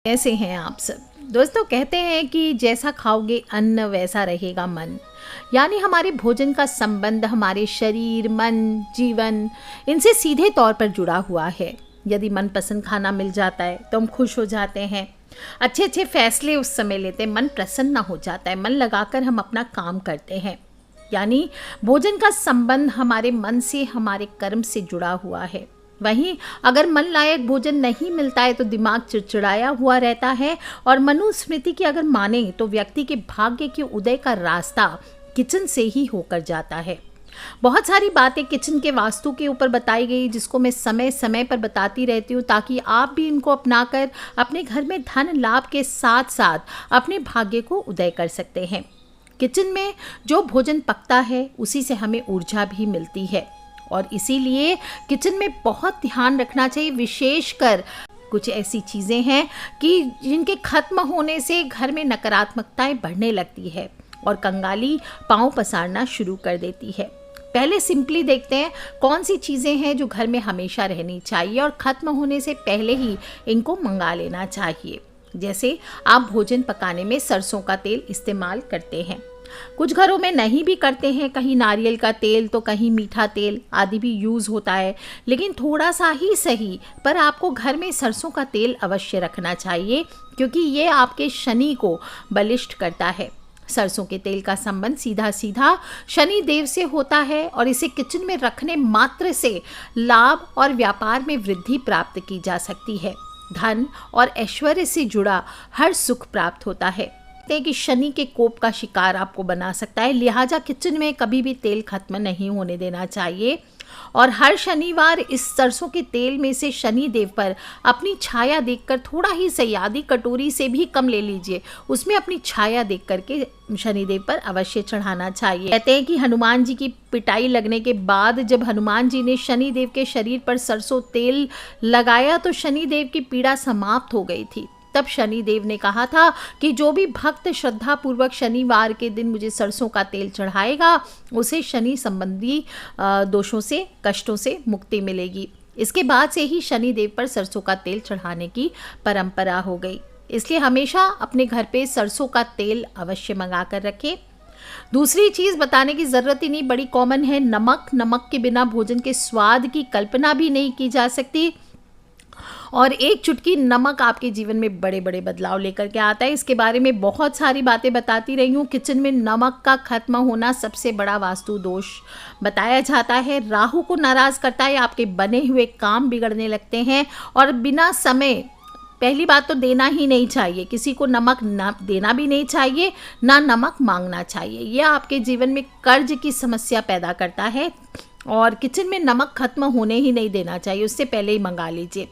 कैसे हैं आप सब दोस्तों। कहते हैं कि जैसा खाओगे अन्न वैसा रहेगा मन, यानी हमारे भोजन का संबंध हमारे शरीर, मन, जीवन इनसे सीधे तौर पर जुड़ा हुआ है। यदि मनपसंद खाना मिल जाता है तो हम खुश हो जाते हैं, अच्छे अच्छे फैसले उस समय लेते हैं, मन प्रसन्न हो जाता है, मन लगाकर हम अपना काम करते हैं। यानी भोजन का संबंध हमारे मन से, हमारे कर्म से जुड़ा हुआ है। वहीं अगर मन लायक भोजन नहीं मिलता है तो दिमाग चिड़चिड़ाया हुआ रहता है। और मनुस्मृति की अगर माने तो व्यक्ति के भाग्य के उदय का रास्ता किचन से ही होकर जाता है। बहुत सारी बातें किचन के वास्तु के ऊपर बताई गई, जिसको मैं समय समय पर बताती रहती हूँ, ताकि आप भी इनको अपनाकर अपने घर में धन लाभ के साथ साथ अपने भाग्य को उदय कर सकते हैं। किचन में जो भोजन पकता है उसी से हमें ऊर्जा भी मिलती है, और इसीलिए किचन में बहुत ध्यान रखना चाहिए। विशेषकर कुछ ऐसी चीज़ें हैं कि जिनके खत्म होने से घर में नकारात्मकताएं बढ़ने लगती है और कंगाली पांव पसारना शुरू कर देती है। पहले सिंपली देखते हैं कौन सी चीज़ें हैं जो घर में हमेशा रहनी चाहिए और ख़त्म होने से पहले ही इनको मंगा लेना चाहिए। जैसे आप भोजन पकाने में सरसों का तेल इस्तेमाल करते हैं, कुछ घरों में नहीं भी करते हैं, कहीं नारियल का तेल तो कहीं मीठा तेल आदि भी यूज़ होता है, लेकिन थोड़ा सा ही सही पर आपको घर में सरसों का तेल अवश्य रखना चाहिए, क्योंकि ये आपके शनि को बलिष्ठ करता है। सरसों के तेल का संबंध सीधा सीधा शनि देव से होता है और इसे किचन में रखने मात्र से लाभ और व्यापार में वृद्धि प्राप्त की जा सकती है। धन और ऐश्वर्य से जुड़ा हर सुख प्राप्त होता है कि शनि के कोप का शिकार आपको बना सकता है। लिहाजा किचन में कभी भी तेल खत्म नहीं होने देना चाहिए और हर शनिवार इस सरसों के तेल में से शनि देव पर अपनी छाया देखकर थोड़ा ही सही, आधी कटोरी से भी कम ले लीजिए, उसमें अपनी छाया देख करके शनिदेव पर अवश्य चढ़ाना चाहिए। कहते हैं कि हनुमान जी की पिटाई लगने के बाद जब हनुमान जी ने शनिदेव के शरीर पर सरसों तेल लगाया तो शनिदेव की पीड़ा समाप्त हो गई थी। तब शनिदेव ने कहा था कि जो भी भक्त श्रद्धा पूर्वक शनिवार के दिन मुझे सरसों का तेल चढ़ाएगा उसे शनि संबंधी दोषों से, कष्टों से मुक्ति मिलेगी। इसके बाद से ही शनिदेव पर सरसों का तेल चढ़ाने की परंपरा हो गई। इसलिए हमेशा अपने घर पे सरसों का तेल अवश्य मंगा कर रखें। दूसरी चीज़ बताने की ज़रूरत ही नहीं, बड़ी कॉमन है, नमक। नमक के बिना भोजन के स्वाद की कल्पना भी नहीं की जा सकती और एक चुटकी नमक आपके जीवन में बड़े बड़े बदलाव लेकर के आता है। इसके बारे में बहुत सारी बातें बताती रही हूँ। किचन में नमक का खत्म होना सबसे बड़ा वास्तु दोष बताया जाता है। राहु को नाराज़ करता है, आपके बने हुए काम बिगड़ने लगते हैं और बिना समय, पहली बात तो देना ही नहीं चाहिए, किसी को नमक ना देना भी नहीं चाहिए, ना नमक मांगना चाहिए। यह आपके जीवन में कर्ज की समस्या पैदा करता है और किचन में नमक खत्म होने ही नहीं देना चाहिए, उससे पहले ही मंगा लीजिए।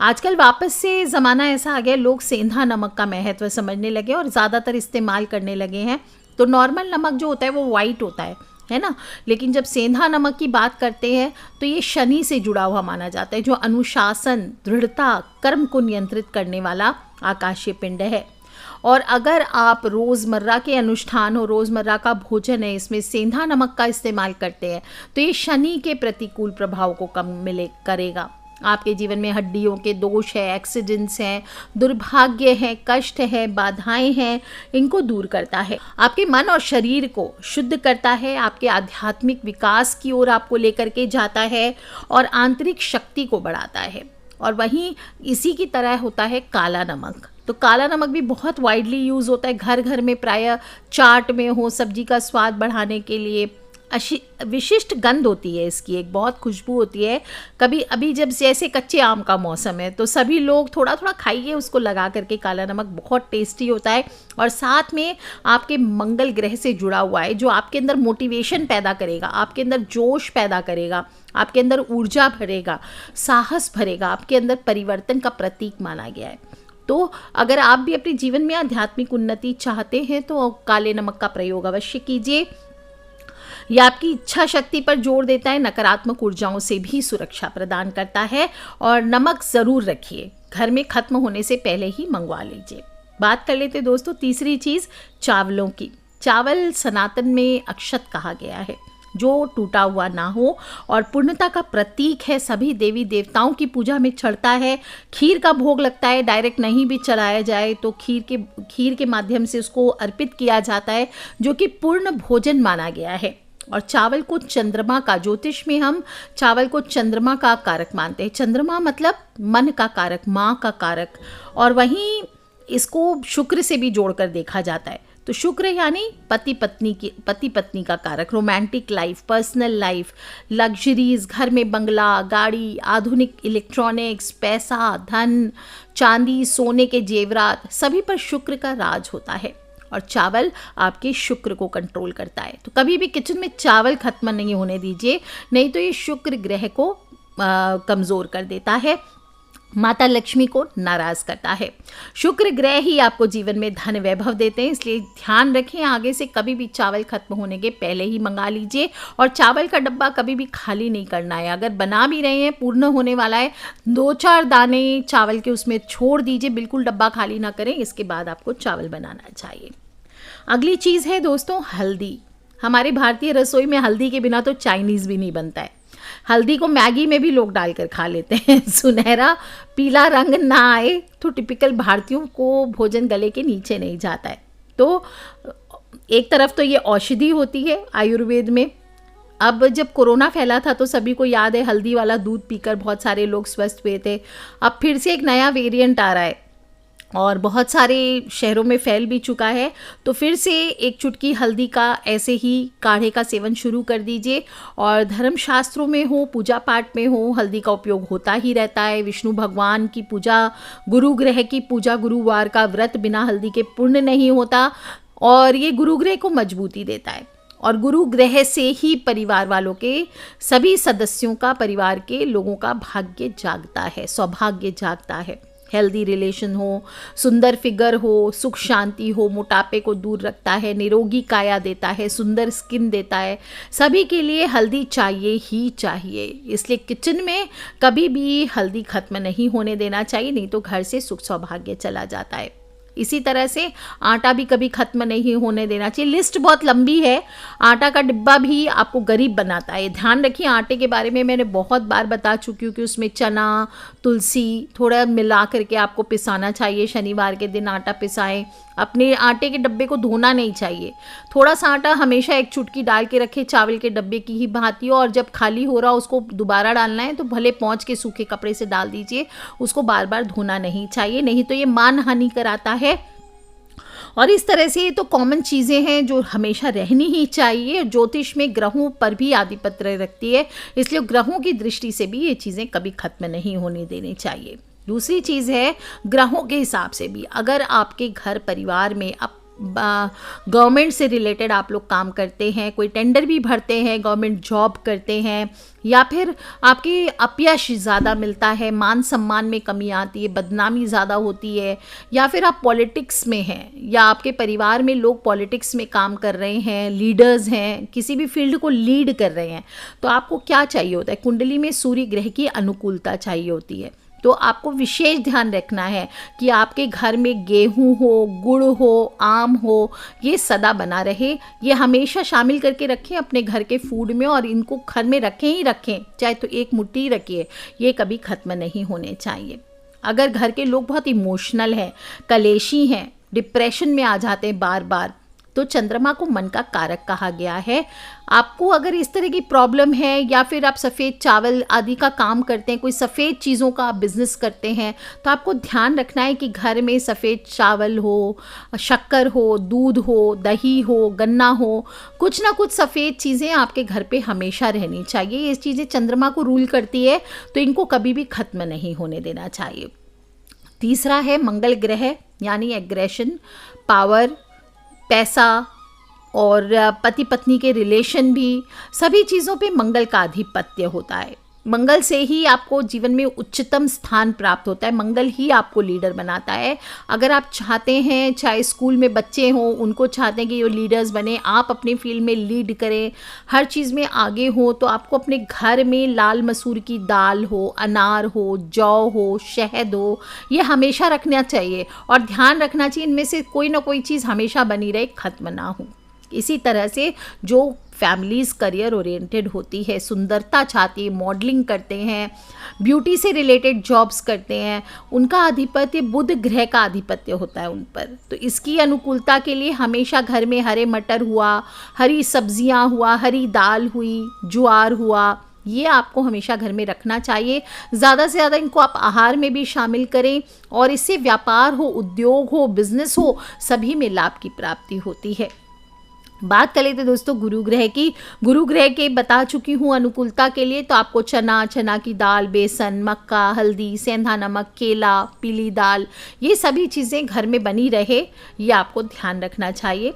आजकल वापस से ज़माना ऐसा आ गया, लोग सेंधा नमक का महत्व समझने लगे और ज़्यादातर इस्तेमाल करने लगे हैं। तो नॉर्मल नमक जो होता है वो वाइट होता है ना, लेकिन जब सेंधा नमक की बात करते हैं तो ये शनि से जुड़ा हुआ माना जाता है, जो अनुशासन, दृढ़ता, कर्म को नियंत्रित करने वाला आकाशीय पिंड है। और अगर आप रोज़मर्रा के अनुष्ठान और रोज़मर्रा का भोजन है इसमें सेंधा नमक का इस्तेमाल करते हैं तो ये शनि के प्रतिकूल प्रभाव को कम करेगा। आपके जीवन में हड्डियों के दोष है, एक्सीडेंट्स हैं, दुर्भाग्य है, कष्ट है, बाधाएं हैं, इनको दूर करता है। आपके मन और शरीर को शुद्ध करता है, आपके आध्यात्मिक विकास की ओर आपको लेकर के जाता है और आंतरिक शक्ति को बढ़ाता है। और वहीं इसी की तरह होता है काला नमक। तो काला नमक भी बहुत वाइडली यूज़ होता है, घर घर में प्रायः चाट में हो, सब्जी का स्वाद बढ़ाने के लिए। विशिष्ट गंध होती है इसकी, एक बहुत खुशबू होती है। कभी अभी जब जैसे कच्चे आम का मौसम है तो सभी लोग थोड़ा थोड़ा खाइए उसको लगा करके, काला नमक बहुत टेस्टी होता है और साथ में आपके मंगल ग्रह से जुड़ा हुआ है, जो आपके अंदर मोटिवेशन पैदा करेगा, आपके अंदर जोश पैदा करेगा, आपके अंदर ऊर्जा भरेगा, साहस भरेगा, आपके अंदर परिवर्तन का प्रतीक माना गया है। तो अगर आप भी अपने जीवन में आध्यात्मिक उन्नति चाहते हैं तो काले नमक का प्रयोग अवश्य कीजिए। यह आपकी इच्छा शक्ति पर जोर देता है, नकारात्मक ऊर्जाओं से भी सुरक्षा प्रदान करता है और नमक ज़रूर रखिए, घर में ख़त्म होने से पहले ही मंगवा लीजिए। बात कर लेते दोस्तों तीसरी चीज़ चावलों की। चावल सनातन में अक्षत कहा गया है, जो टूटा हुआ ना हो और पूर्णता का प्रतीक है। सभी देवी देवताओं की पूजा में चढ़ता है। खीर का भोग लगता है, डायरेक्ट नहीं भी चढ़ाया जाए तो खीर के माध्यम से उसको अर्पित किया जाता है, जो कि पूर्ण भोजन माना गया है। और चावल को चंद्रमा का, ज्योतिष में हम चावल को चंद्रमा का कारक मानते हैं। चंद्रमा मतलब मन का कारक, माँ का कारक, और वहीं इसको शुक्र से भी जोड़कर देखा जाता है। तो शुक्र यानी पति पत्नी का कारक, romantic life, personal life, luxuries, घर में बंगला, गाड़ी, आधुनिक इलेक्ट्रॉनिक्स, पैसा, धन, चांदी, सोने के जेवरात, सभी पर शुक्र का राज होता है। और चावल आपके शुक्र को कंट्रोल करता है। तो कभी भी किचन में चावल खत्म नहीं होने दीजिए, नहीं तो ये शुक्र ग्रह को कमज़ोर कर देता है, माता लक्ष्मी को नाराज करता है। शुक्र ग्रह ही आपको जीवन में धन वैभव देते हैं, इसलिए ध्यान रखें, आगे से कभी भी चावल खत्म होने के पहले ही मंगा लीजिए। और चावल का डब्बा कभी भी खाली नहीं करना है। अगर बना भी रहे हैं, पूर्ण होने वाला है, 2-4 दाने चावल के उसमें छोड़ दीजिए, बिल्कुल डब्बा खाली ना करें। इसके बाद आपको चावल बनाना चाहिए। अगली चीज़ है दोस्तों हल्दी। हमारे भारतीय रसोई में हल्दी के बिना तो चाइनीज़ भी नहीं बनता है। हल्दी को मैगी में भी लोग डालकर खा लेते हैं। सुनहरा पीला रंग ना आए तो टिपिकल भारतीयों को भोजन गले के नीचे नहीं जाता है। तो एक तरफ तो ये औषधि होती है आयुर्वेद में। अब जब कोरोना फैला था तो सभी को याद है, हल्दी वाला दूध पीकर बहुत सारे लोग स्वस्थ हुए थे। अब फिर से एक नया वेरिएंट आ रहा है और बहुत सारे शहरों में फैल भी चुका है। तो फिर से एक चुटकी हल्दी का ऐसे ही काढ़े का सेवन शुरू कर दीजिए। और धर्मशास्त्रों में हो, पूजा पाठ में हो, हल्दी का उपयोग होता ही रहता है। विष्णु भगवान की पूजा, गुरु ग्रह की पूजा, गुरुवार का व्रत बिना हल्दी के पूर्ण नहीं होता, और ये गुरु ग्रह को मजबूती देता है। और गुरु ग्रह से ही परिवार वालों के, सभी सदस्यों का, परिवार के लोगों का भाग्य जागता है, सौभाग्य जागता है। हेल्दी रिलेशन हो, सुंदर फिगर हो, सुख शांति हो, मोटापे को दूर रखता है, निरोगी काया देता है, सुंदर स्किन देता है। सभी के लिए हल्दी चाहिए ही चाहिए, इसलिए किचन में कभी भी हल्दी खत्म नहीं होने देना चाहिए, नहीं तो घर से सुख सौभाग्य चला जाता है। इसी तरह से आटा भी कभी खत्म नहीं होने देना चाहिए। लिस्ट बहुत लंबी है। आटा का डिब्बा भी आपको गरीब बनाता है। ध्यान रखिए, आटे के बारे में मैंने बहुत बार बता चुकी हूँ कि उसमें चना, तुलसी थोड़ा मिला करके आपको पिसाना चाहिए। शनिवार के दिन आटा पिसाएं। अपने आटे के डब्बे को धोना नहीं चाहिए। थोड़ा सा आटा हमेशा एक चुटकी डाल के रखें, चावल के डब्बे की ही भांति हो, और जब खाली हो रहा उसको दोबारा डालना है तो भले पोंछ के सूखे कपड़े से डाल दीजिए। उसको बार बार धोना नहीं चाहिए, नहीं तो ये मान हानि कराता है। और इस तरह से ये तो कॉमन चीज़ें हैं जो हमेशा रहनी ही चाहिए। ज्योतिष में ग्रहों पर भी आधिपत्य रखती है, इसलिए ग्रहों की दृष्टि से भी ये चीज़ें कभी खत्म नहीं होने देनी चाहिए। दूसरी चीज़ है ग्रहों के हिसाब से भी, अगर आपके घर परिवार में गवर्नमेंट से रिलेटेड आप लोग काम करते हैं, कोई टेंडर भी भरते हैं, गवर्नमेंट जॉब करते हैं, या फिर आपके अपयश ज़्यादा मिलता है, मान सम्मान में कमी आती है, बदनामी ज़्यादा होती है, या फिर आप पॉलिटिक्स में हैं, या आपके परिवार में लोग पॉलिटिक्स में काम कर रहे हैं, लीडर्स हैं, किसी भी फील्ड को लीड कर रहे हैं, तो आपको क्या चाहिए होता है? कुंडली में सूर्य ग्रह की अनुकूलता चाहिए होती है। तो आपको विशेष ध्यान रखना है कि आपके घर में गेहूं हो, गुड़ हो, आम हो, ये सदा बना रहे। ये हमेशा शामिल करके रखें अपने घर के फूड में, और इनको घर में रखें ही रखें, चाहे तो एक मुट्ठी रखिए, ये कभी खत्म नहीं होने चाहिए। अगर घर के लोग बहुत इमोशनल हैं, कलेशी हैं, डिप्रेशन में आ जाते हैं बार बार, तो चंद्रमा को मन का कारक कहा गया है। आपको अगर इस तरह की प्रॉब्लम है, या फिर आप सफ़ेद चावल आदि का काम करते हैं, कोई सफ़ेद चीज़ों का आप बिज़नेस करते हैं, तो आपको ध्यान रखना है कि घर में सफ़ेद चावल हो, शक्कर हो, दूध हो, दही हो, गन्ना हो, कुछ ना कुछ सफ़ेद चीज़ें आपके घर पे हमेशा रहनी चाहिए। ये चीज़ें चंद्रमा को रूल करती है, तो इनको कभी भी ख़त्म नहीं होने देना चाहिए। तीसरा है मंगल ग्रह, यानी एग्रेशन, पावर, पैसा और पति पत्नी के रिलेशन भी, सभी चीज़ों पे मंगल का आधिपत्य होता है। मंगल से ही आपको जीवन में उच्चतम स्थान प्राप्त होता है। मंगल ही आपको लीडर बनाता है। अगर आप चाहते हैं, चाहे स्कूल में बच्चे हों, उनको चाहते हैं कि वो लीडर्स बने, आप अपने फील्ड में लीड करें, हर चीज़ में आगे हो, तो आपको अपने घर में लाल मसूर की दाल हो, अनार हो, जौ हो, शहद हो, ये हमेशा रखना चाहिए। और ध्यान रखना चाहिए इनमें से कोई ना कोई चीज़ हमेशा बनी रहे, ख़त्म ना हो। इसी तरह से जो फैमिलीज़ करियर ओरिएंटेड होती है, सुंदरता चाहती है, मॉडलिंग करते हैं, ब्यूटी से रिलेटेड जॉब्स करते हैं, उनका आधिपत्य बुध ग्रह का आधिपत्य होता है उन पर। तो इसकी अनुकूलता के लिए हमेशा घर में हरे मटर हुआ, हरी सब्जियां हुआ, हरी दाल हुई, ज्वार हुआ, ये आपको हमेशा घर में रखना चाहिए। ज़्यादा से ज़्यादा इनको आप आहार में भी शामिल करें और इससे व्यापार हो, उद्योग हो, बिजनेस हो, सभी में लाभ की प्राप्ति होती है। बात कर लेते दोस्तों गुरु ग्रह की। गुरु ग्रह के बता चुकी हूँ अनुकूलता के लिए। तो आपको चना की दाल, बेसन, मक्का, हल्दी, सेंधा नमक, केला, पीली दाल, ये सभी चीज़ें घर में बनी रहे, ये आपको ध्यान रखना चाहिए।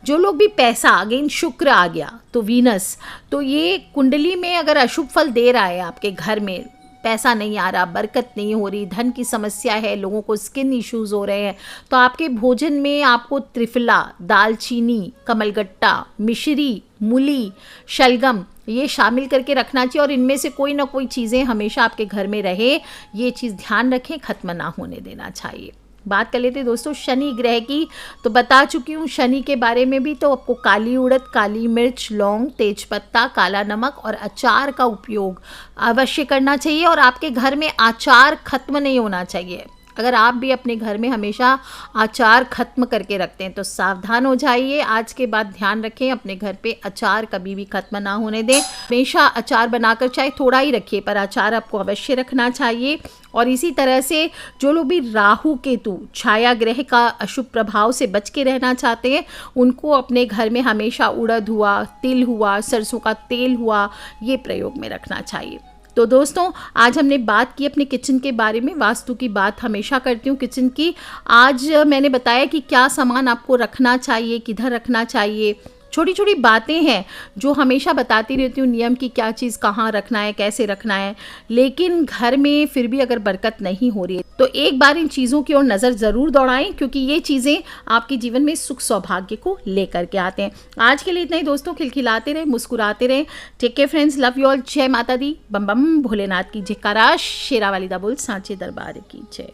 जो लोग भी पैसा, अगेन शुक्र आ गया तो वीनस, तो ये कुंडली में अगर अशुभ फल दे रहा है, आपके घर में पैसा नहीं आ रहा, बरकत नहीं हो रही, धन की समस्या है, लोगों को स्किन इश्यूज हो रहे हैं, तो आपके भोजन में आपको त्रिफला, दालचीनी, कमलगट्टा, मिश्री, मूली, शलगम ये शामिल करके रखना चाहिए और इनमें से कोई ना कोई चीज़ें हमेशा आपके घर में रहे, ये चीज़ ध्यान रखें, खत्म ना होने देना चाहिए। बात कर लेते हैं दोस्तों शनि ग्रह की। तो बता चुकी हूँ शनि के बारे में भी। तो आपको काली उड़द, काली मिर्च, लौंग, तेजपत्ता, काला नमक और अचार का उपयोग अवश्य करना चाहिए और आपके घर में अचार खत्म नहीं होना चाहिए। अगर आप भी अपने घर में हमेशा अचार खत्म करके रखते हैं तो सावधान हो जाइए। आज के बाद ध्यान रखें, अपने घर पे अचार कभी भी खत्म ना होने दें। हमेशा अचार बनाकर चाहे थोड़ा ही रखिए, पर अचार आपको अवश्य रखना चाहिए। और इसी तरह से जो लोग भी राहु केतु छाया ग्रह का अशुभ प्रभाव से बच के रहना चाहते हैं, उनको अपने घर में हमेशा उड़द हुआ, तिल हुआ, सरसों का तेल हुआ, ये प्रयोग में रखना चाहिए। तो दोस्तों आज हमने बात की अपने किचन के बारे में। वास्तु की बात हमेशा करती हूँ किचन की। आज मैंने बताया कि क्या सामान आपको रखना चाहिए, किधर रखना चाहिए, छोटी छोटी बातें हैं जो हमेशा बताती रहती हूँ, नियम की क्या चीज़ कहाँ रखना है, कैसे रखना है। लेकिन घर में फिर भी अगर बरकत नहीं हो रही है तो एक बार इन चीज़ों की ओर नज़र ज़रूर दौड़ाएं, क्योंकि ये चीज़ें आपके जीवन में सुख सौभाग्य को लेकर के आते हैं। आज के लिए इतना ही दोस्तों। खिलखिलाते रहें, मुस्कुराते रहें। Take care friends, love you all. जय माता दी, बम बम भोलेनाथ की जयकारा, शेरा वाली दा बोल, सांचे दरबार की जय।